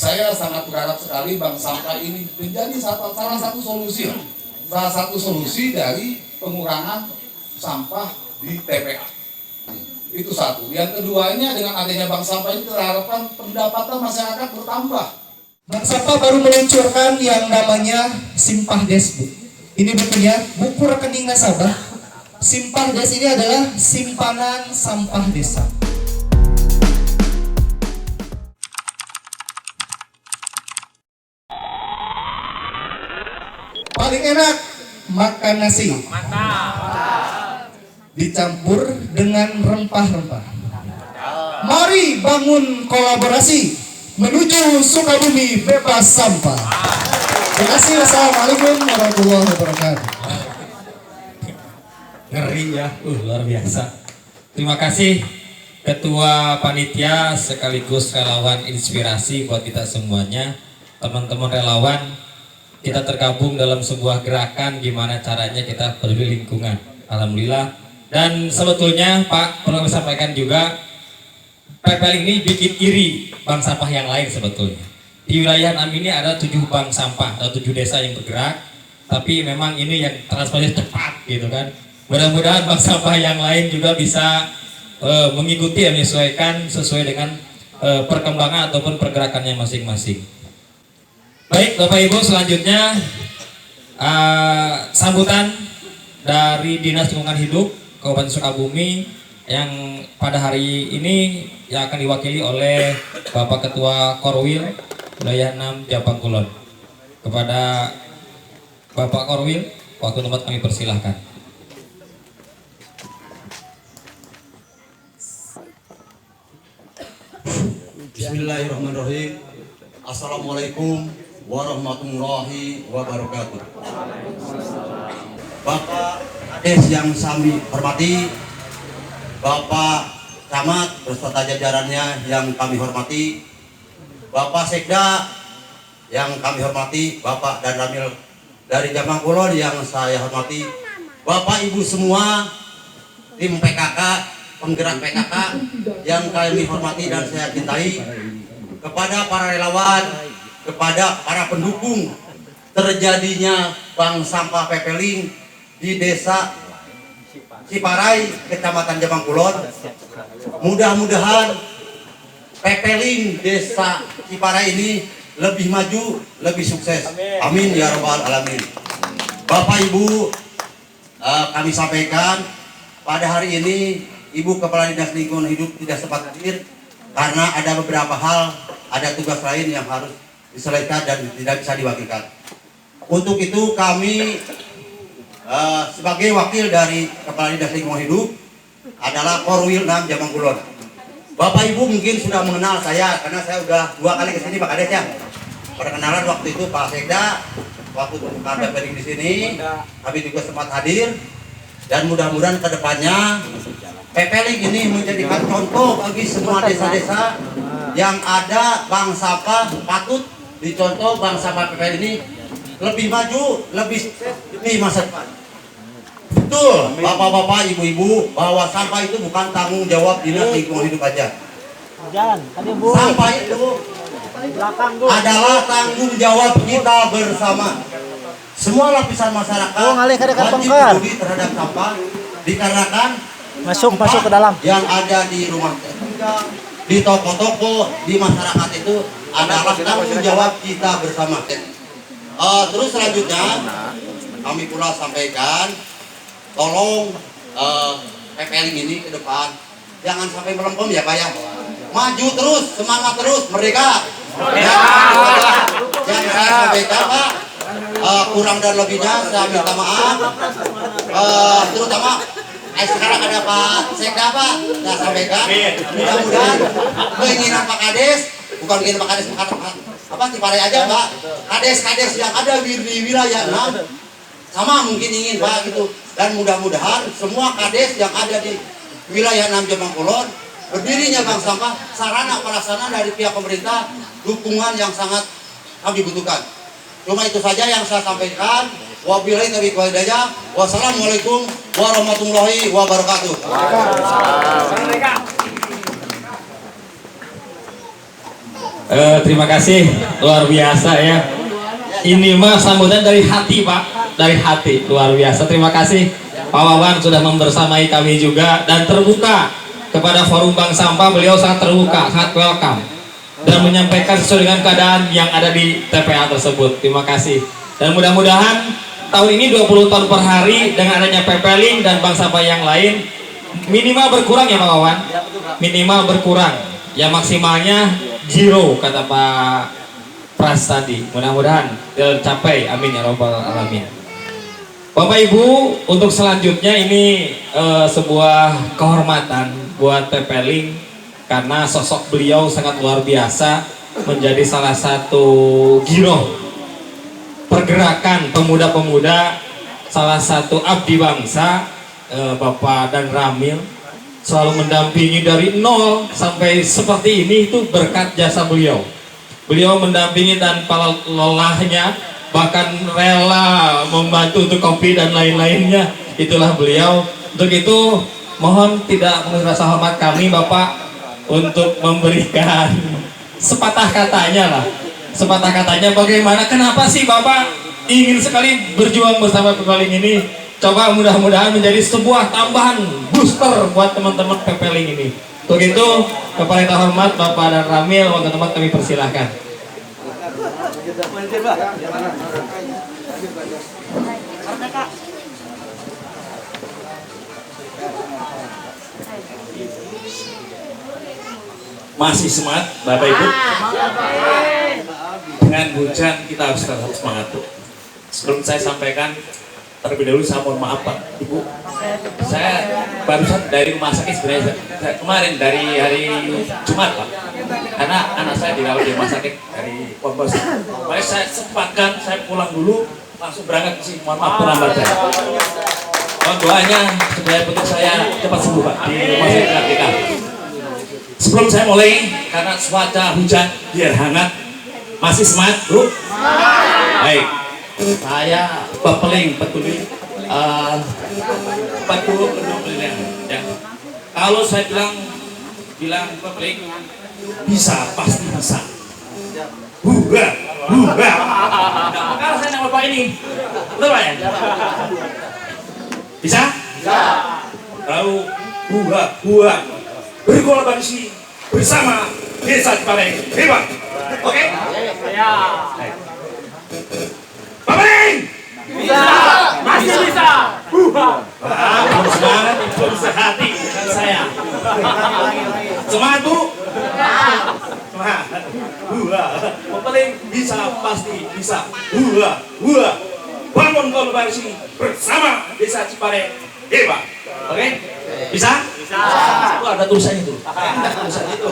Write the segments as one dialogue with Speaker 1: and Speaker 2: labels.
Speaker 1: saya sangat berharap sekali bank sampah ini menjadi salah satu solusi dari pengurangan sampah di TPA. Itu satu. Yang keduanya, dengan adanya bank sampah ini kita harapkan pendapatan masyarakat bertambah.
Speaker 2: Bank sampah baru meluncurkan yang namanya Simpah Des, Bu. Ini bukunya, buku rekening nasabah. Simpah Des ini adalah simpanan sampah desa. Paling enak makan nasi. Dicampur dengan rempah-rempah. Mari bangun kolaborasi menuju Sukabumi bebas sampah. Terima kasih. Wassalamualaikum warahmatullahi wabarakatuh.
Speaker 3: Ngeri ya, luar biasa. Terima kasih Ketua Panitia sekaligus relawan inspirasi buat kita semuanya. Teman-teman relawan, kita tergabung dalam sebuah gerakan gimana caranya kita peduli lingkungan. Alhamdulillah. Dan sebetulnya Pak perlu saya sampaikan juga, PPL ini bikin iri bank sampah yang lain sebetulnya. Di wilayah 6 ini ada 7 bank sampah atau 7 desa yang bergerak, tapi memang ini yang transfernya cepat gitu kan. Mudah-mudahan bank sampah yang lain juga bisa mengikuti dan menyesuaikan sesuai dengan perkembangan ataupun pergerakannya masing-masing. Baik Bapak Ibu, selanjutnya sambutan dari Dinas Lingkungan Hidup Kabupaten Sukabumi yang pada hari ini yang akan diwakili oleh Bapak Ketua Korwil Wilayah 6 Japang Kulon. Kepada Bapak Korwil, waktu tempat kami persilahkan.
Speaker 4: Bismillahirrahmanirrahim. Assalamualaikum warahmatullahi wabarakatuh. Bapak Kades yang kami hormati, Bapak Camat beserta jajarannya yang kami hormati, Bapak Sekda yang kami hormati, Bapak dan Ramil dari Japang Kulon yang saya hormati, Bapak Ibu semua, tim PKK, penggerak PKK yang kami hormati dan saya cintai, kepada para relawan, kepada para pendukung terjadinya bank sampah Pepeling di Desa Ciparai, Kecamatan Japang Kulon. Mudah-mudahan Pepeling Desa Ciparai ini lebih maju, lebih sukses. Amin ya rabbal alamin. Bapak Ibu, kami sampaikan pada hari ini Ibu Kepala Dinas Lingkungan Hidup tidak sempat hadir karena ada beberapa hal, ada tugas lain yang harus diselesaikan dan tidak bisa diwakilkan. Untuk itu kami sebagai wakil dari Kepala Dinas Lingkungan Hidup adalah Korwil 6 Japang Kulon. Bapak Ibu mungkin sudah mengenal saya karena saya sudah 2 kali ke sini Pak Kades ya. Perkenalan waktu itu Pak Sekda, waktu buka Pepeling di sini, kami juga sempat hadir. Dan mudah-mudahan kedepannya Pepeling ini menjadikan contoh bagi semua desa-desa yang ada bank sampah, patut dicontoh bank sampah Pepeling ini lebih maju, lebih sukses di masa depan. Betul, bapak-bapak, ibu-ibu, bahwa sampah itu bukan tanggung jawab Dinas Lingkungan Hidup aja. Sampah itu adalah tanggung jawab kita bersama. Semua lapisan masyarakat wajib peduli terhadap sampah dikarenakan
Speaker 5: masuk ke dalam
Speaker 4: yang ada di rumah tangga, di toko-toko, di masyarakat itu adalah tanggung jawab kita bersama. Terus selanjutnya kami pula sampaikan, tolong Pepeling ini ke depan jangan sampai melempem ya Pak ya. Maju terus, semangat terus, merdeka. Yang saya sampaikan Pak, kurang dan lebihnya saya minta maaf. Terutama sekarang ada Pak Sekda Pak, saya sampaikan mudah-mudahan keinginan Pak Kades, bukan keinginan Pak Kades, Ciparai aja Pak, Kades-kades yang ada di wilayah 6 sama mungkin ingin Pak gitu. Dan mudah-mudahan semua kades yang ada di wilayah 6 Japang Kulon, berdirinya bank sampah, sarana pelaksana dari pihak pemerintah, dukungan yang sangat kami butuhkan. Cuma itu saja yang saya sampaikan. Wabillahi taufiq wal hidayah. Wassalamualaikum warahmatullahi wabarakatuh.
Speaker 3: Terima kasih, luar biasa ya. Ini mah sambutan dari hati Pak, dari hati, luar biasa. Terima kasih Pak Wawan sudah membersamai kami juga dan terbuka kepada forum Bank Sampah. Beliau sangat terbuka, sangat welcome dan menyampaikan sesuai dengan keadaan yang ada di TPA tersebut. Terima kasih. Dan mudah-mudahan tahun ini 20 ton per hari dengan adanya PP-Link dan Bank Sampah yang lain minimal berkurang ya Pak Wawan, minimal berkurang ya, maksimalnya zero kata Pak Pras tadi. Mudah-mudahan tercapai, amin ya robbal alamin. Bapak Ibu, untuk selanjutnya ini sebuah kehormatan buat PP-Link karena sosok beliau sangat luar biasa, menjadi salah satu giroh pergerakan pemuda-pemuda, salah satu abdi bangsa. Bapak dan Ramil selalu mendampingi dari nol sampai seperti ini, itu berkat jasa beliau. Beliau mendampingi tanpa lelahnya, bahkan rela membantu untuk kopi dan lain-lainnya. Itulah beliau. Untuk itu mohon tidak mengurangi rasa hormat kami Bapak untuk memberikan sepatah katanya lah, sepatah katanya bagaimana, kenapa sih Bapak ingin sekali berjuang bersama PP-Link ini. Coba mudah-mudahan menjadi sebuah tambahan booster buat teman-teman PP-Link ini. Untuk itu, kepada yang terhormat Bapak dan Ramil, teman-teman kami persilahkan.
Speaker 5: Masih semangat Bapak Ibu? Dengan hujan kita harus tetap semangat tuh. Sebelum saya sampaikan, terlebih dahulu saya mohon maaf Pak Ibu, saya barusan dari rumah sakit sebenarnya, kemarin dari hari Jumat Pak, karena anak saya dirawat di rumah sakit dari Pompos. Makanya saya sempatkan, saya pulang dulu langsung berangkat ke sini. Mohon maaf terlambat saya. Mohon doanya supaya putri saya cepat sembuh Pak di rumah sakit Kartika. Sebelum saya mulai, karena cuaca hujan biar hangat, masih semangat Bu? Baik, saya PP-Link peduli ya. Kalau saya bilang PP-Link bisa, pasti bisa. Hurra, hurra. Kalau saya nama Bapak ini, betul Pak ya? Bisa? Bisa. Tahu, hurra, hurra. Berkolaborasi bersama Desa Cipareng. Hebat. Oke? Ya. PP-Link bisa, masih bisa. Belum semangat, belum sehati dengan saya. Semangat Bu. Semangat. PP-Link bisa, pasti bisa. Bangun kolaborasi bersama Desa Cipareng. Hebat. Oke? Bisa? Bisa. Itu ada tulisannya itu. Ada tulisannya itu.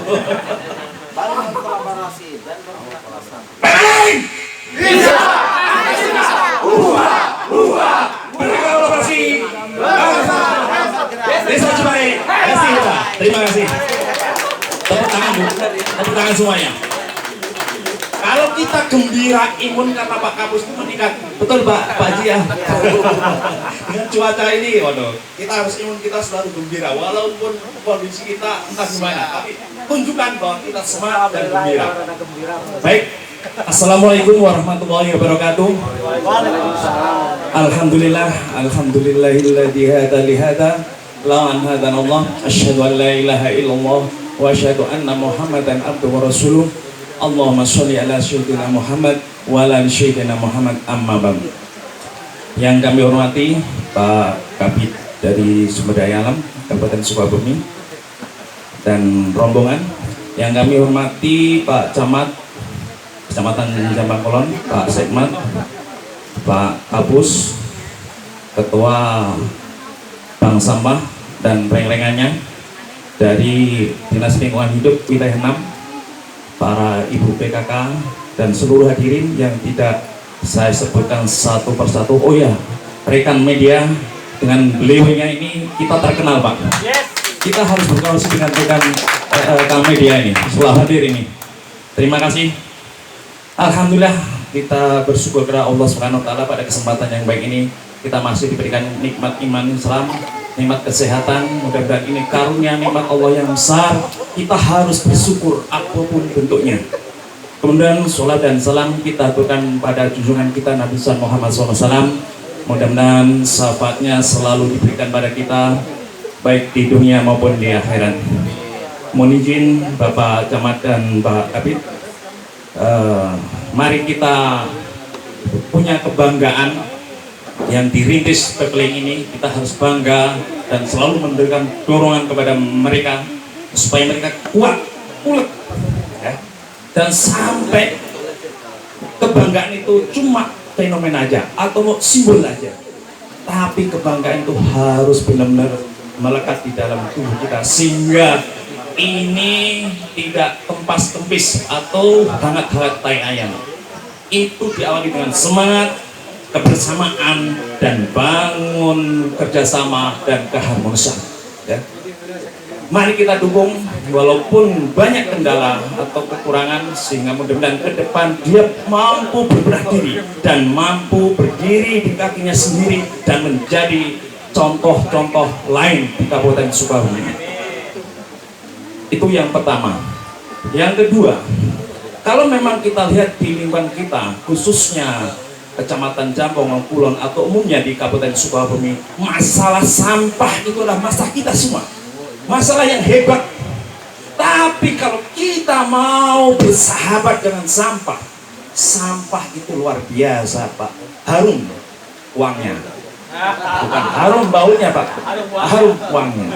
Speaker 5: Bangun kolaborasi dan PP-Link bisa. Berkolaborasi Desa Cipareng. Terima kasih. Tepuk tangan Bu, tepuk tangan semuanya. Kalau kita gembira, imun kata Pak Kapus itu meningkat. Betul Pak Haji ya. Dengan cuaca ini, waduh, kita harus imun kita selalu gembira. Walaupun kondisi kita entah gimana, tapi tunjukkan bahwa kita semangat dan gembira. Baik. Assalamualaikum warahmatullahi wabarakatuh. Alhamdulillah, alhamdulillahilladzi hada li hada la an hadanallah asyhadu an la ilaha illallah wa asyhadu anna Muhammadan abduhu wa rasuluh. Allahumma sholli ala sayyidina Muhammad wa ala sayyidina Muhammad, amma ba'du. Yang kami hormati Pak Kabid dari Sumber Daya Alam Kabupaten Sukabumi dan rombongan. Yang kami hormati Pak Camat Kecamatan Jambang Kolon, Pak Sekmat, Pak Kapus, Ketua Bank Sampah dan reng-rengannya dari Dinas Lingkungan Hidup Wilayah 6, para Ibu PKK dan seluruh hadirin yang tidak saya sebutkan satu persatu. Oh ya, rekan media, dengan beliaunya ini kita terkenal Pak. Kita harus berkolaborasi dengan rekan media ini, setelah hadir ini. Terima kasih. Alhamdulillah, kita bersyukur kepada Allah Subhanahu wa taala pada kesempatan yang baik ini kita masih diberikan nikmat iman Islam, nikmat kesehatan. Mudah-mudahan ini karunia nikmat Allah yang besar. Kita harus bersyukur apapun bentuknya. Kemudian sholat dan salam kita aturkan pada junjungan kita Nabi Muhammad SAW. Mudah-mudahan syafaatnya selalu diberikan pada kita, baik di dunia maupun di akhirat. Mohon izin Bapak Camat dan Pak Kabid, mari kita punya kebanggaan yang dirintis PPLING ini. Kita harus bangga dan selalu memberikan dorongan kepada mereka supaya mereka kuat, ulet, ya. Dan sampai kebanggaan itu cuma fenomena aja atau simbol aja, tapi kebanggaan itu harus benar-benar melekat di dalam tubuh kita sehingga ini tidak tempas tempis atau hangat-hangat tai ayam. Itu diawali dengan semangat, kebersamaan, dan bangun kerjasama dan keharmonisan, ya. Mari kita dukung walaupun banyak kendala atau kekurangan, sehingga mudah-mudahan ke depan dia mampu berbenah diri dan mampu berdiri di kakinya sendiri dan menjadi contoh-contoh lain di Kabupaten Sukabumi. Itu yang pertama. Yang kedua, kalau memang kita lihat di lingkungan kita, khususnya Kecamatan Jambong, Kulon, atau umumnya di Kabupaten Sukabumi, masalah sampah itu adalah masalah kita semua. Masalah yang hebat. Tapi kalau kita mau bersahabat dengan sampah, sampah itu luar biasa, Pak. Harum uangnya. Bukan harum baunya, Pak. Harum uangnya.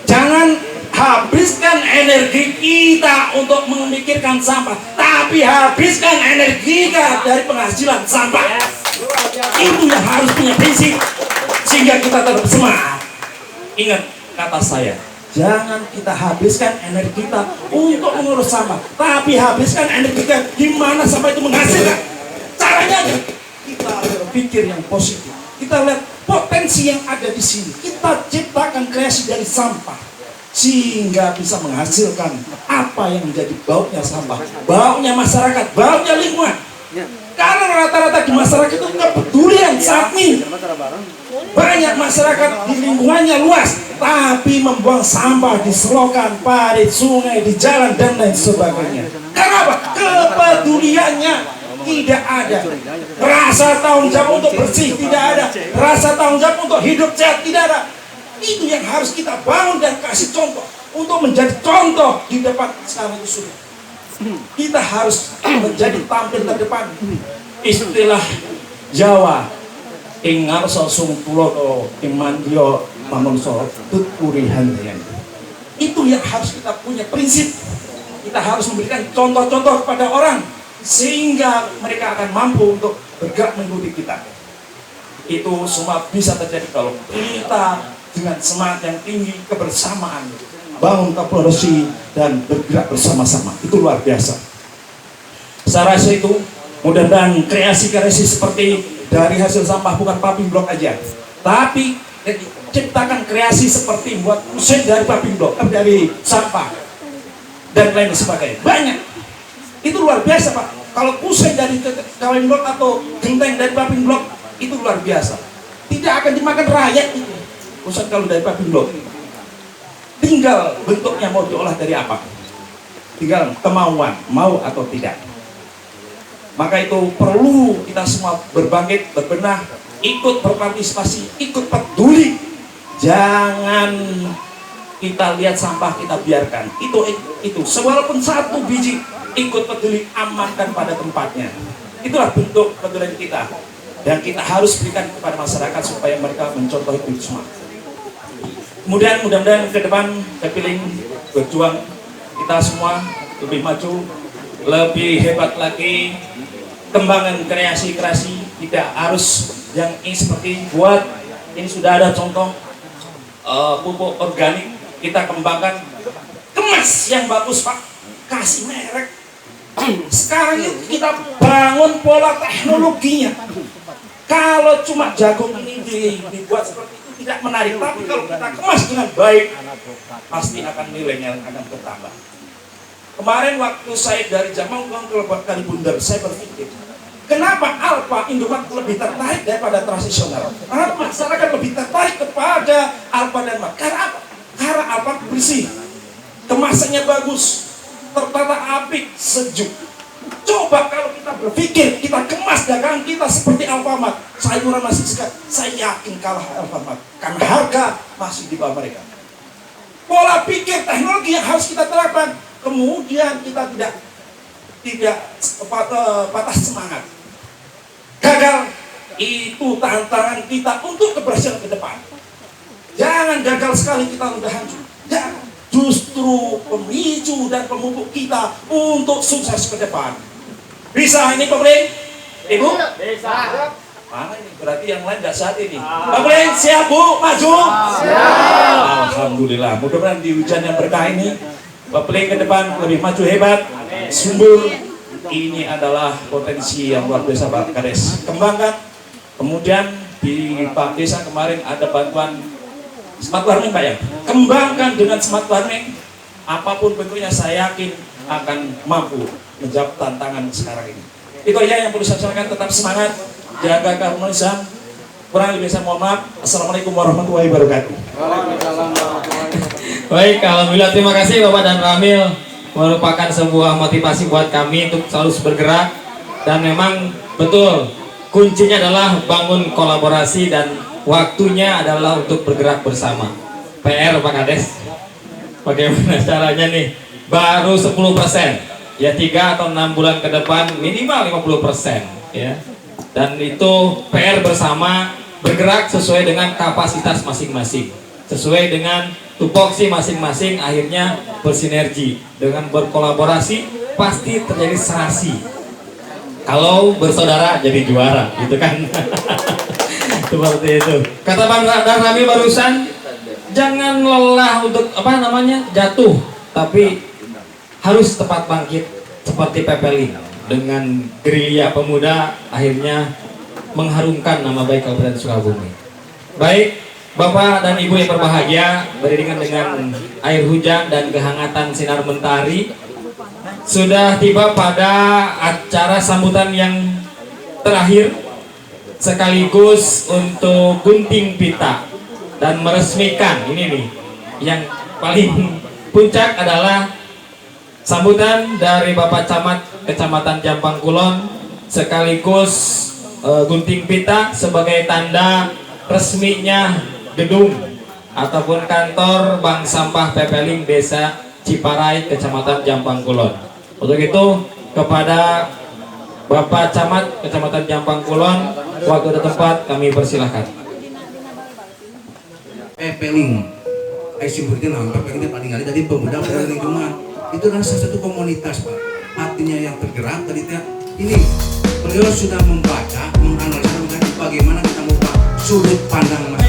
Speaker 5: Jangan habiskan energi kita untuk memikirkan sampah, tapi habiskan energi kita dari penghasilan sampah. Itu yang harus punya prinsip sehingga kita tetap semangat. Ingat kata saya, jangan kita habiskan energi kita untuk mengurus sampah, tapi habiskan energi kita gimana sampah itu menghasilkan. Caranya aja kita berpikir yang positif. Kita lihat potensi yang ada di sini. Kita ciptakan kreasi dari sampah sehingga bisa menghasilkan apa yang menjadi baunya sampah, baunya masyarakat, baunya lingkungan. Karena rata-rata di masyarakat itu kepedulian saat ini. Banyak masyarakat di lingkungannya luas, tapi membuang sampah di selokan, parit, sungai, di jalan, dan lain sebagainya. Karena apa? Kepeduliannya tidak ada. Rasa tanggung jawab untuk bersih tidak ada. Rasa tanggung jawab untuk hidup sehat tidak ada. Itu yang harus kita bangun dan kasih contoh untuk menjadi contoh di depan sekarang itu sudah. Kita harus menjadi tampil terdepan. Istilah Jawa, ing ngarsa sung tulodo ing mandio manungso tuturi handian. Itu yang harus kita punya prinsip. Kita harus memberikan contoh-contoh kepada orang sehingga mereka akan mampu untuk bergerak mengikuti kita. Itu semua bisa terjadi kalau kita dengan semangat yang tinggi, kebersamaan, bangun kolaborasi dan bergerak bersama-sama. Itu luar biasa. Saya rasa itu mudah-mudahan kreasi-kreasi seperti dari hasil sampah bukan paving block aja, tapi ciptakan kreasi seperti buat mesin dari paving block, dari sampah dan lain sebagainya. Banyak. Itu luar biasa, Pak. Kalau pusing dari paving block atau genteng dari paving block itu luar biasa. Tidak akan dimakan rakyat itu. Pusat kalau dari paving block. Tinggal bentuknya mau diolah dari apa. Tinggal kemauan, mau atau tidak. Maka itu perlu kita semua berbangkit, berbenah, ikut berpartisipasi, ikut peduli. Jangan kita lihat sampah kita biarkan. Itu walaupun satu biji, ikut peduli, amankan pada tempatnya. Itulah bentuk kepedulian kita. Dan kita harus berikan kepada masyarakat supaya mereka mencontoh itu semua. Kemudian mudah-mudahan ke depan PPLING berjuang kita semua lebih maju, lebih hebat lagi, kembangan kreasi-kreasi tidak harus yang ini seperti buat ini sudah ada contoh pupuk organik kita kembangkan, kemas yang bagus Pak, kasih merek. Sekarang itu kita bangun pola teknologinya. Kalau cuma jagung ini dibuat seperti itu tidak menarik, tapi kalau kita kemas dengan baik pasti akan nilainya akan bertambah. Kemarin waktu saya dari Jamang ke Kalibundar, saya berpikir kenapa Alfa Indomaret lebih tertarik daripada tradisional? Karena masyarakat lebih tertarik kepada Alfa dan Mat. Karena apa? Karena Alfa bersih, kemasannya bagus, tertata apik, sejuk. Coba kalau kita berpikir, kita kemas dagangan kita seperti Alfamart, sayuran masih segar, saya yakin kalah Alfamart karena harga masih di bawah mereka. Pola pikir teknologi yang harus kita terapkan, kemudian kita tidak patah semangat. Gagal itu tantangan kita untuk keberhasilan ke depan. Jangan gagal sekali kita udah hancur. Jangan. Justru pemicu dan pemupuk kita untuk sukses ke depan. Bisa ini Pak Bling? Ibu?
Speaker 6: Bisa.
Speaker 5: Mana ini? Berarti yang lain nggak saat ini. Pak Bling, siap Bu? Maju?
Speaker 6: Siap.
Speaker 5: Alhamdulillah. Mudah-mudahan di hujan yang berkah ini, Pak Bling ke depan lebih maju hebat, subur. Ini adalah potensi yang luar biasa Pak Kades. Kembangkan. Kemudian di Pak Desa kemarin ada bantuan smart farming Pak ya. Kembangkan dengan smart farming. Apapun bentuknya saya yakin akan mampu menjawab tantangan sekarang ini. Itu aja yang perlu saya sampaikan. Tetap semangat, jaga keharmonisan. Kurang lebih saya mohon maaf. Assalamualaikum warahmatullahi wabarakatuh.
Speaker 3: Baik, alhamdulillah, terima kasih Bapak dan Ramil, merupakan sebuah motivasi buat kami untuk selalu bergerak. Dan memang betul kuncinya adalah bangun kolaborasi dan waktunya adalah untuk bergerak bersama. PR Pak Kades, bagaimana caranya nih? Baru 10%, ya 3 atau 6 bulan ke depan minimal 50% ya. Dan itu PR bersama, bergerak sesuai dengan kapasitas masing-masing, sesuai dengan tupoksi masing-masing, akhirnya bersinergi. Dengan berkolaborasi pasti terjadi serasi. Kalau bersaudara jadi juara, gitu kan? Seperti itu. Kata Bang Rami barusan, jangan lelah untuk jatuh, tapi harus tepat bangkit seperti Pepelin dengan gerilya pemuda, akhirnya mengharumkan nama baik Kabupaten Sukabumi. Baik, Bapak dan Ibu yang berbahagia, beriringan dengan air hujan dan kehangatan sinar mentari, sudah tiba pada acara sambutan yang terakhir sekaligus untuk gunting pita dan meresmikan. Ini nih yang paling puncak adalah sambutan dari Bapak Camat Kecamatan Jampang Kulon sekaligus gunting pita sebagai tanda resminya gedung ataupun kantor Bank Sampah Pepeling Desa Ciparai Kecamatan Jampang Kulon. Untuk itu kepada Bapak Camat Kecamatan Jampang Kulon, waktu dan tempat kami persilahkan.
Speaker 7: Pepeling, simpulkan Pepeling paling kali tadi pemuda lingkungan itu adalah salah satu komunitas Pak. Artinya yang tergerak tadi ini beliau sudah membaca, menganalisa bagaimana kita membuat sudut pandang masyarakat.